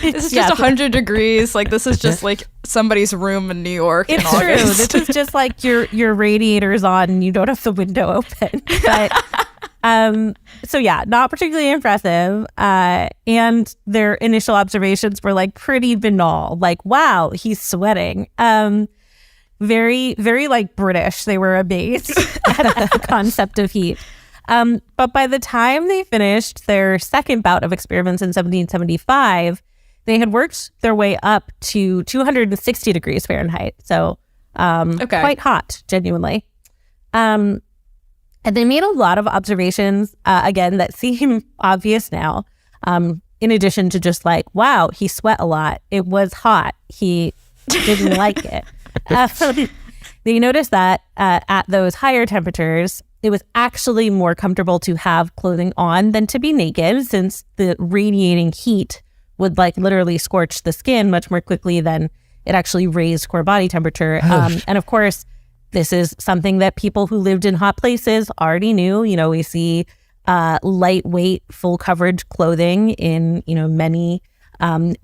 is just 100 degrees. Like this is just like somebody's room in New York in It's true. August. This is just like your radiator's on and you don't have the window open. But so yeah, not particularly impressive. And their initial observations were like pretty banal. Like, wow, he's sweating. Very, very like British. They were amazed at the concept of heat. But by the time they finished their second bout of experiments in 1775, they had worked their way up to 260 degrees Fahrenheit. So quite hot, genuinely. And they made a lot of observations, again, that seem obvious now. In addition to just like, wow, he sweat a lot. It was hot. He didn't like it. They noticed that at those higher temperatures, it was actually more comfortable to have clothing on than to be naked, since the radiating heat would like literally scorch the skin much more quickly than it actually raised core body temperature. And of course, this is something that people who lived in hot places already knew. You know, we see lightweight, full coverage clothing in, many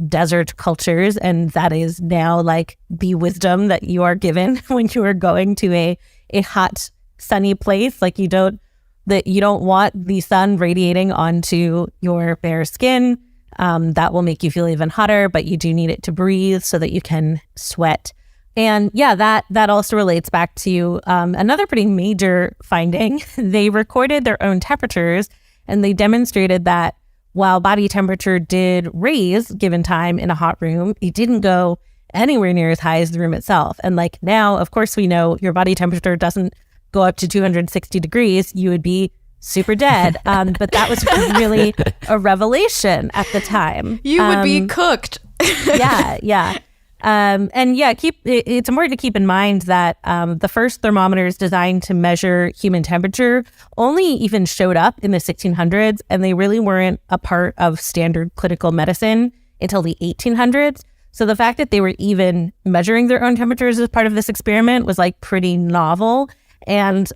desert cultures, and that is now like the wisdom that you are given when you are going to a hot, sunny place. Like you don't want the sun radiating onto your bare skin. That will make you feel even hotter, but you do need it to breathe so that you can sweat. And yeah, that also relates back to another pretty major finding. They recorded their own temperatures, and they demonstrated that while body temperature did raise given time in a hot room, it didn't go anywhere near as high as the room itself. And like now, of course, we know your body temperature doesn't go up to 260 degrees. You would be super dead. But that was really a revelation at the time. You would be cooked. Yeah. And yeah, it's important to keep in mind that the first thermometers designed to measure human temperature only even showed up in the 1600s, and they really weren't a part of standard clinical medicine until the 1800s. So the fact that they were even measuring their own temperatures as part of this experiment was like pretty novel. And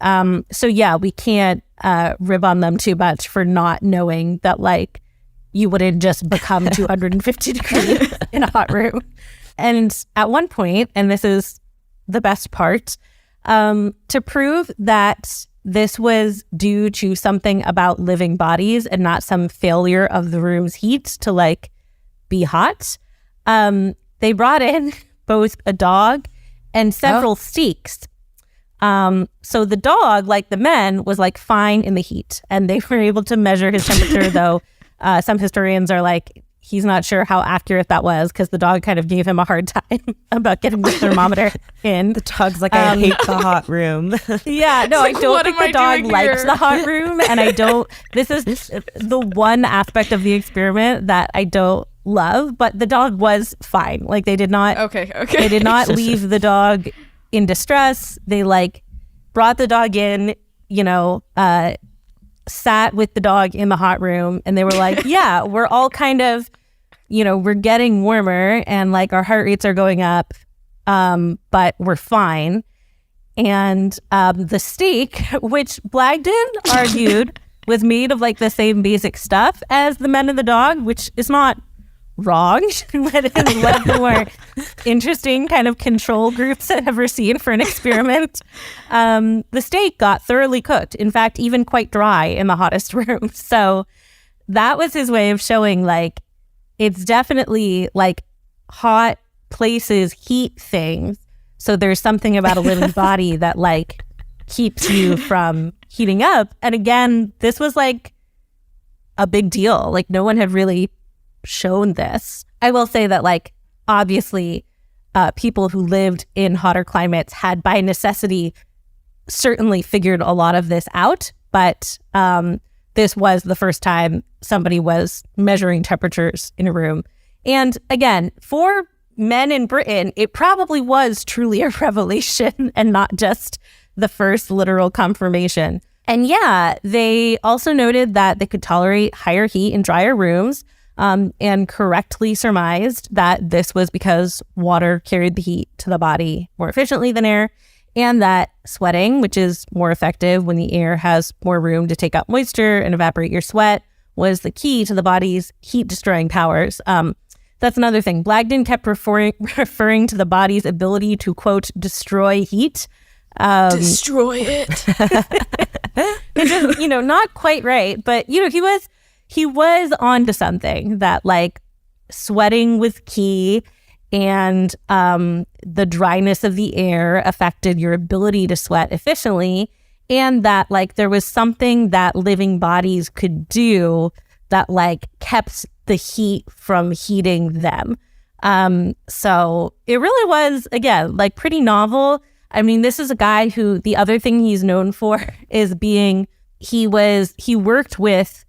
so yeah, we can't rib on them too much for not knowing that like you wouldn't just become 250 degrees in a hot room. And at one point, and this is the best part, to prove that this was due to something about living bodies and not some failure of the room's heat to like be hot, they brought in both a dog and several steaks. So the dog, like the men, was like fine in the heat, and they were able to measure his temperature, though some historians are like, he's not sure how accurate that was because the dog kind of gave him a hard time about getting the thermometer in. The dog's like, I hate the hot room. Yeah, no, like, I don't think the dog likes the hot room. And this is the one aspect of the experiment that I don't love, but the dog was fine. Like they did not, Okay. they did not leave the dog in distress. They like brought the dog in, sat with the dog in the hot room, and they were like, yeah, we're all kind of, we're getting warmer and like our heart rates are going up, but we're fine. And the steak, which Blagden argued was made of like the same basic stuff as the men and the dog, which is not wrong, but it's one of the more interesting kind of control groups I've ever seen for an experiment. The steak got thoroughly cooked, in fact, even quite dry in the hottest room. So that was his way of showing like, it's definitely like hot places heat things. So there's something about a living body that like keeps you from heating up. And again, this was like a big deal. Like no one had really shown this. I will say that like obviously people who lived in hotter climates had by necessity certainly figured a lot of this out, but this was the first time somebody was measuring temperatures in a room. And again, for men in Britain, it probably was truly a revelation and not just the first literal confirmation. And yeah, they also noted that they could tolerate higher heat in drier rooms, and correctly surmised that this was because water carried the heat to the body more efficiently than air, and that sweating, which is more effective when the air has more room to take up moisture and evaporate your sweat, was the key to the body's heat-destroying powers. That's another thing. Blagden kept referring to the body's ability to, quote, destroy heat. Destroy it. Which is, not quite right, but, he was onto something that like sweating was key, and the dryness of the air affected your ability to sweat efficiently, and that like there was something that living bodies could do that like kept the heat from heating them. So it really was, again, like pretty novel. I mean, this is a guy who the other thing he's known for is being, he worked with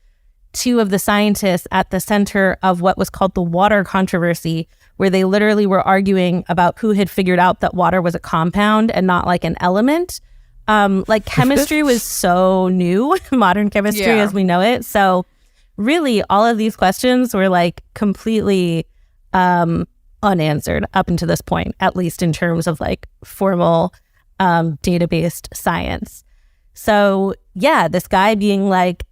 two of the scientists at the center of what was called the water controversy, where they literally were arguing about who had figured out that water was a compound and not like an element. Like chemistry was so new, modern chemistry as we know it. So really all of these questions were like completely unanswered up until this point, at least in terms of like formal data-based science. So yeah, this guy being like,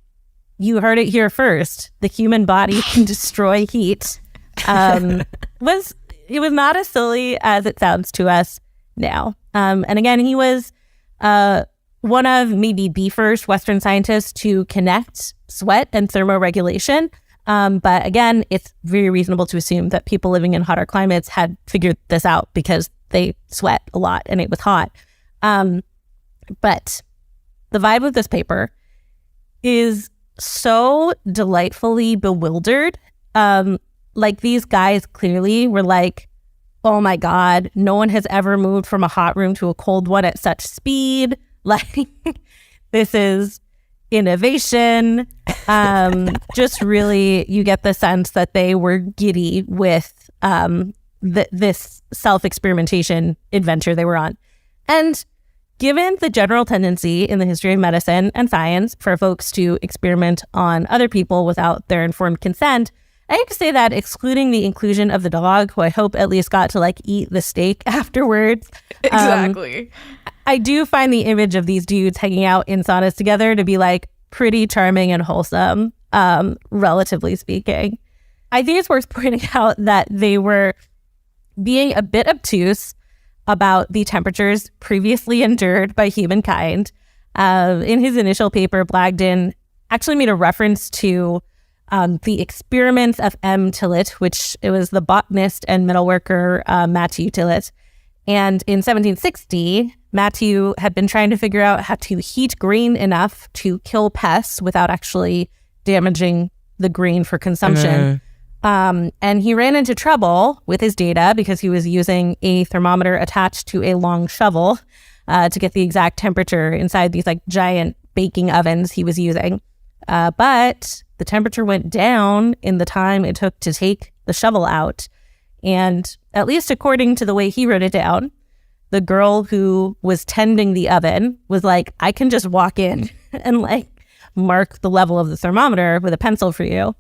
you heard it here first, the human body can destroy heat, was not as silly as it sounds to us now. And again, he was one of maybe the first Western scientists to connect sweat and thermoregulation. But again, it's very reasonable to assume that people living in hotter climates had figured this out because they sweat a lot and it was hot. But the vibe of this paper is so delightfully bewildered. Like these guys clearly were like, oh my God, no one has ever moved from a hot room to a cold one at such speed. Like, this is innovation. Just really, you get the sense that they were giddy with this self-experimentation adventure they were on. And given the general tendency in the history of medicine and science for folks to experiment on other people without their informed consent, I have to say that excluding the inclusion of the dog, who I hope at least got to like eat the steak afterwards. Exactly. I do find the image of these dudes hanging out in saunas together to be like pretty charming and wholesome, relatively speaking. I think it's worth pointing out that they were being a bit obtuse about the temperatures previously endured by humankind. In his initial paper, Blagden actually made a reference to the experiments of M. Tillett, which it was the botanist and metalworker Matthew Tillett. And in 1760, Matthew had been trying to figure out how to heat grain enough to kill pests without actually damaging the grain for consumption. And he ran into trouble with his data because he was using a thermometer attached to a long shovel to get the exact temperature inside these like giant baking ovens he was using. But the temperature went down in the time it took to take the shovel out. And at least according to the way he wrote it down, the girl who was tending the oven was like, I can just walk in and like mark the level of the thermometer with a pencil for you.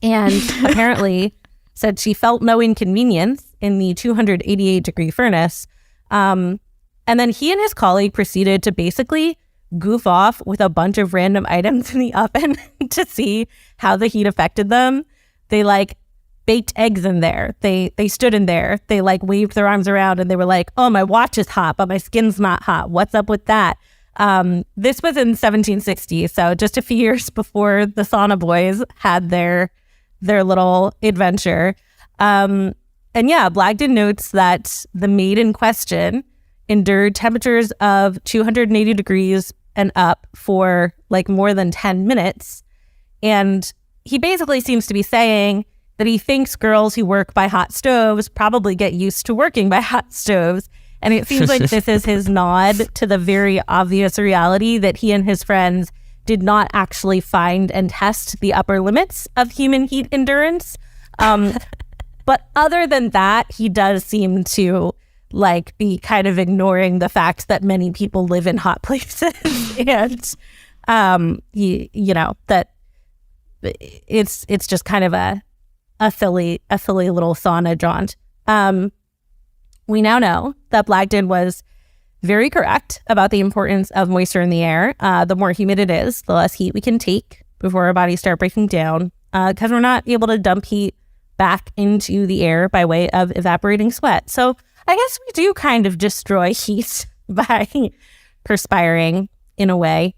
And apparently said she felt no inconvenience in the 288-degree furnace. And then he and his colleague proceeded to basically goof off with a bunch of random items in the oven to see how the heat affected them. They like baked eggs in there. They stood in there. They like waved their arms around and they were like, oh, my watch is hot, but my skin's not hot. What's up with that? This was in 1760, so just a few years before the sauna boys had their little adventure. And yeah, Blagden notes that the maid in question endured temperatures of 280 degrees and up for like more than 10 minutes. And he basically seems to be saying that he thinks girls who work by hot stoves probably get used to working by hot stoves. And it seems like this is his nod to the very obvious reality that he and his friends did not actually find and test the upper limits of human heat endurance. But other than that, he does seem to like be kind of ignoring the fact that many people live in hot places and you know that it's just kind of a silly little sauna jaunt. We now know that Blagden was very correct about the importance of moisture in the air. The more humid it is, the less heat we can take before our bodies start breaking down, because we're not able to dump heat back into the air by way of evaporating sweat. So I guess we do kind of destroy heat by perspiring in a way.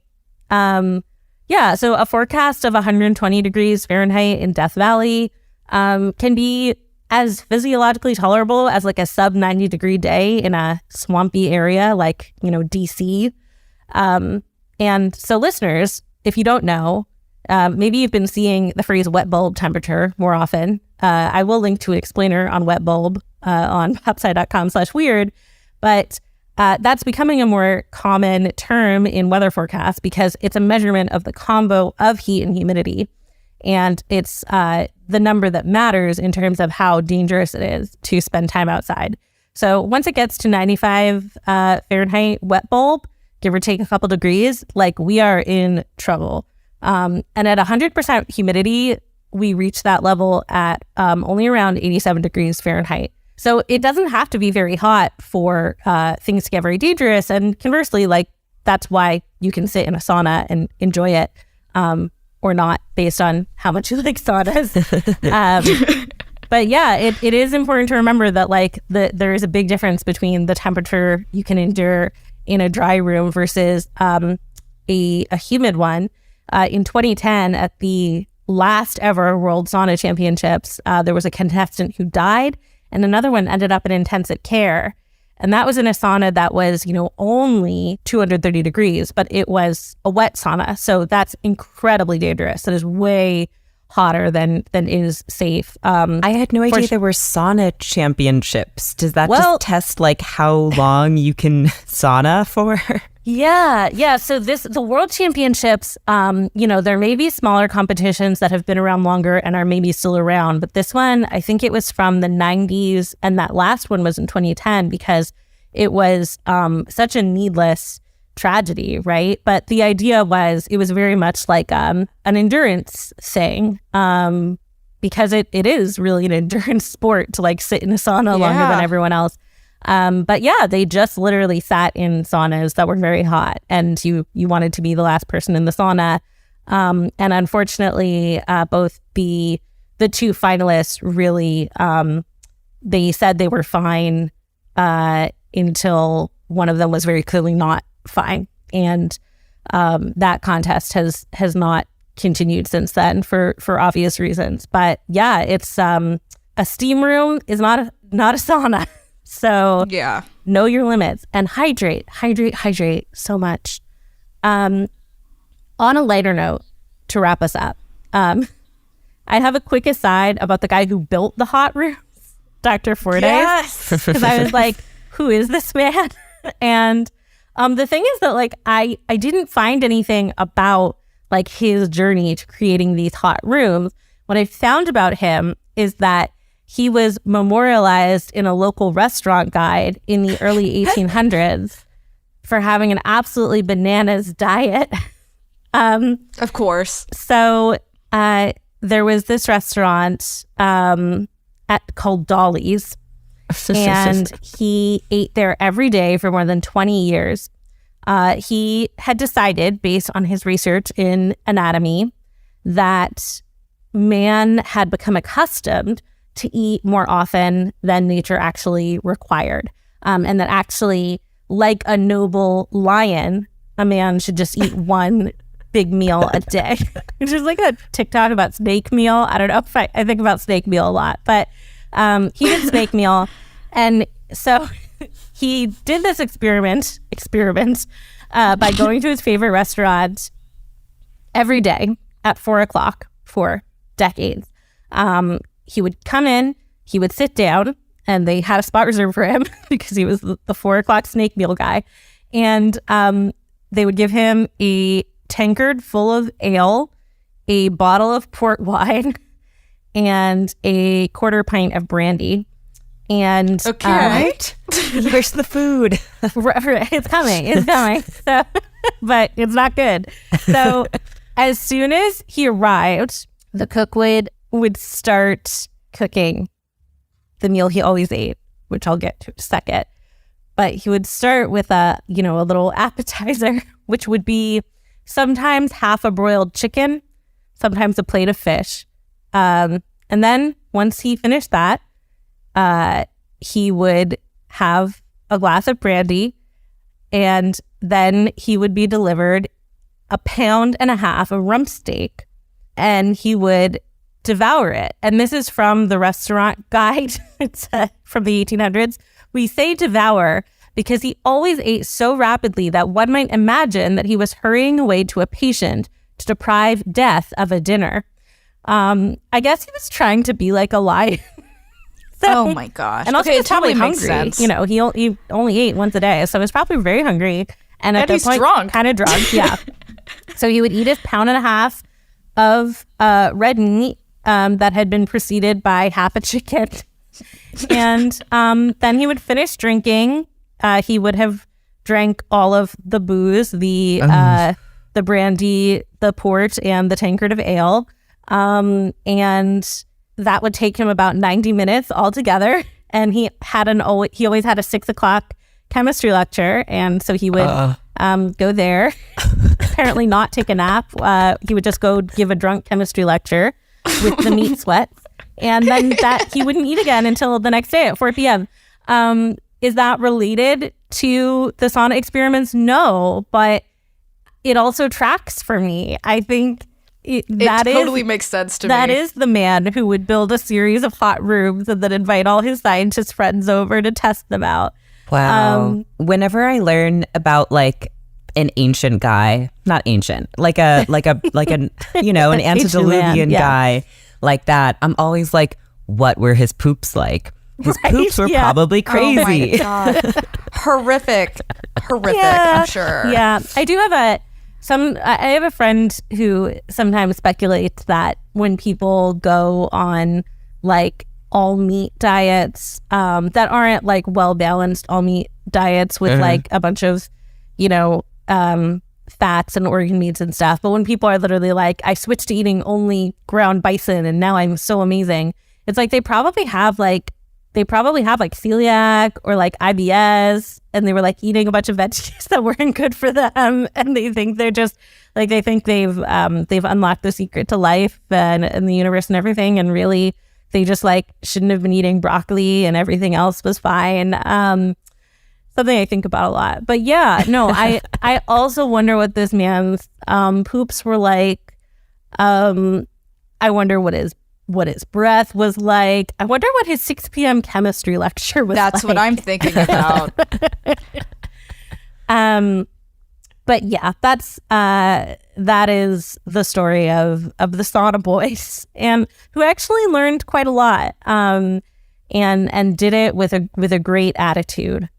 Yeah, so a forecast of 120 degrees Fahrenheit in Death Valley can be as physiologically tolerable as like a sub 90 degree day in a swampy area like, you know, DC. And so listeners, if you don't know, maybe you've been seeing the phrase wet bulb temperature more often. I will link to an explainer on wet bulb on popsci.com/weird, but that's becoming a more common term in weather forecasts because it's a measurement of the combo of heat and humidity. And it's the number that matters in terms of how dangerous it is to spend time outside. So once it gets to 95 Fahrenheit wet bulb, give or take a couple degrees, like we are in trouble. And at 100% humidity, we reach that level at only around 87 degrees Fahrenheit. So it doesn't have to be very hot for things to get very dangerous. And conversely, like that's why you can sit in a sauna and enjoy it. Or not, based on how much you like saunas. But yeah, it is important to remember that like there is a big difference between the temperature you can endure in a dry room versus a humid one. In 2010, at the last ever World Sauna Championships, there was a contestant who died and another one ended up in intensive care. And that was in a sauna that was, only 230 degrees, but it was a wet sauna. So that's incredibly dangerous. That is way hotter than is safe. I had no idea there were sauna championships. Does that just test like how long you can sauna for? Yeah. So the World Championships, there may be smaller competitions that have been around longer and are maybe still around, but this one, I think it was from the 90s, and that last one was in 2010 because it was such a needless tragedy, right? But the idea was it was very much like an endurance thing, because it is really an endurance sport to like sit in a sauna longer than everyone else. But yeah, they just literally sat in saunas that were very hot, and you wanted to be the last person in the sauna. And unfortunately, both the two finalists really, they said they were fine until one of them was very clearly not fine. And that contest has not continued since then for obvious reasons. But yeah, it's a steam room is not a sauna. So know your limits and hydrate so much. On a lighter note, to wrap us up, I have a quick aside about the guy who built the hot rooms, Dr. Fordyce. Yes. Because I was like, who is this man? And the thing is that like I didn't find anything about like his journey to creating these hot rooms. What I found about him is that he was memorialized in a local restaurant guide in the early 1800s for having an absolutely bananas diet. Of course. So there was this restaurant called Dolly's, and he ate there every day for more than 20 years. He had decided, based on his research in anatomy, that man had become accustomed to eat more often than nature actually required. And that actually, like a noble lion, a man should just eat one big meal a day. Which is like a TikTok about snake meal. I don't know if I think about snake meal a lot, but he did snake meal. And so he did this experiment by going to his favorite restaurant every day at 4:00 for decades. He would come in, he would sit down, and they had a spot reserved for him because he was the 4:00 snake meal guy. And they would give him a tankard full of ale, a bottle of port wine, and a quarter pint of brandy. And where's the food? It's coming. So, but it's not good. So as soon as he arrived, the cook would start cooking the meal he always ate, which I'll get to in a second. But he would start with a little appetizer, which would be sometimes half a broiled chicken, sometimes a plate of fish. And then once he finished that, he would have a glass of brandy, and then he would be delivered 1.5 pounds of rump steak, and he would devour it. And this is from the restaurant guide. It's from the 1800s. We say devour because he always ate so rapidly that one might imagine that he was hurrying away to a patient to deprive death of a dinner. I guess he was trying to be like a lion. Oh my gosh. And also okay, he was probably totally hungry. Makes sense. He only ate once a day, so he was probably very hungry. And at he's the point, drunk. Kind of drunk, yeah. So he would eat his 1.5 pounds of red meat that had been preceded by half a chicken. And then he would finish drinking. He would have drank all of the booze, the brandy, the port, and the tankard of ale. And that would take him about 90 minutes altogether. And he always had a 6:00 chemistry lecture. And so he would go there, apparently not take a nap. He would just go give a drunk chemistry lecture with the meat sweats. And then he wouldn't eat again until the next day at 4 p.m. Is that related to the sauna experiments? No, but it also tracks for me. I think it totally makes sense to me. That is the man who would build a series of hot rooms and then invite all his scientist friends over to test them out. Wow. Whenever I learn about like an ancient guy, not ancient, like an antediluvian guy like that, I'm always like, what were his poops like? His poops were probably crazy. Oh my God. Horrific, I'm sure. Yeah. I do have I have a friend who sometimes speculates that when people go on like all meat diets that aren't like well balanced all meat diets with like a bunch of, fats and organ meats and stuff. But when people are literally like, I switched to eating only ground bison and now I'm so amazing. It's like they probably have like celiac or like IBS, and they were like eating a bunch of veggies that weren't good for them, and they think they're just like they've unlocked the secret to life and the universe and everything, and really they just like shouldn't have been eating broccoli and everything else was fine. Something I think about a lot. But yeah, no, I also wonder what this man's poops were like. I wonder what his breath was like. I wonder what his 6 p.m. chemistry lecture was like. That's what I'm thinking about. But yeah, that is the story of the Sauna boys, and who actually learned quite a lot, and did it with a great attitude.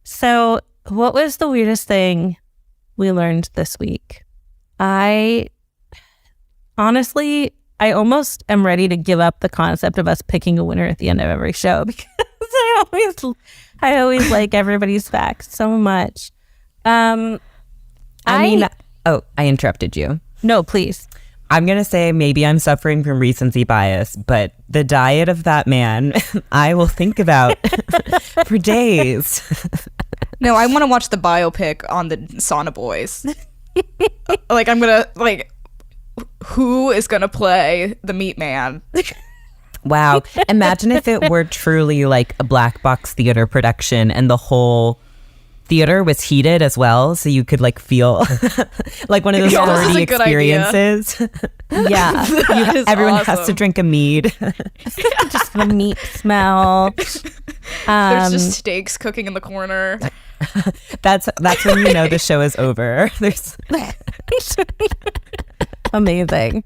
So, what was the weirdest thing we learned this week? Honestly, I almost am ready to give up the concept of us picking a winner at the end of every show, because I always like everybody's facts so much. I interrupted you. No, please. I'm going to say maybe I'm suffering from recency bias, but the diet of that man, I will think about for days. No, I want to watch the biopic on the Sauna boys. Like, I'm going to, like, who is going to play the meat man? Wow. Imagine if it were truly like a black box theater production and the whole theater was heated as well, so you could like feel like one of those 30 experiences. Yeah. Everyone has to drink a mead. Just the meat smell. There's just steaks cooking in the corner. That's when you know the show is over. There's amazing.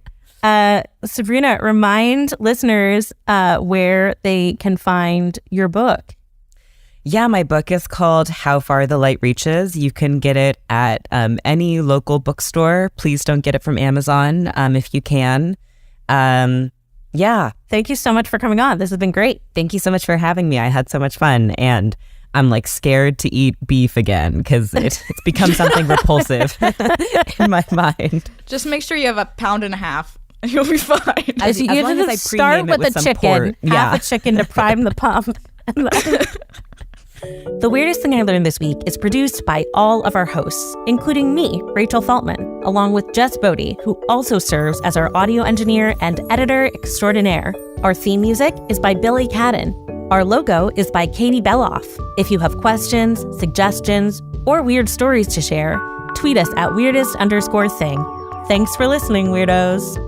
Sabrina, remind listeners where they can find your book. Yeah, my book is called How Far the Light Reaches. You can get it at any local bookstore. Please don't get it from Amazon if you can. Yeah. Thank you so much for coming on. This has been great. Thank you so much for having me. I had so much fun, and I'm like scared to eat beef again because it's become something repulsive in my mind. Just make sure you have 1.5 pounds and you'll be fine. As you just start with the chicken, half a chicken to prime the pump. The Weirdest Thing I Learned This Week is produced by all of our hosts, including me, Rachel Feltman, along with Jess Bodie, who also serves as our audio engineer and editor extraordinaire. Our theme music is by Billy Cadden. Our logo is by Katie Beloff. If you have questions, suggestions, or weird stories to share, tweet us at weirdest_thing. Thanks for listening, weirdos.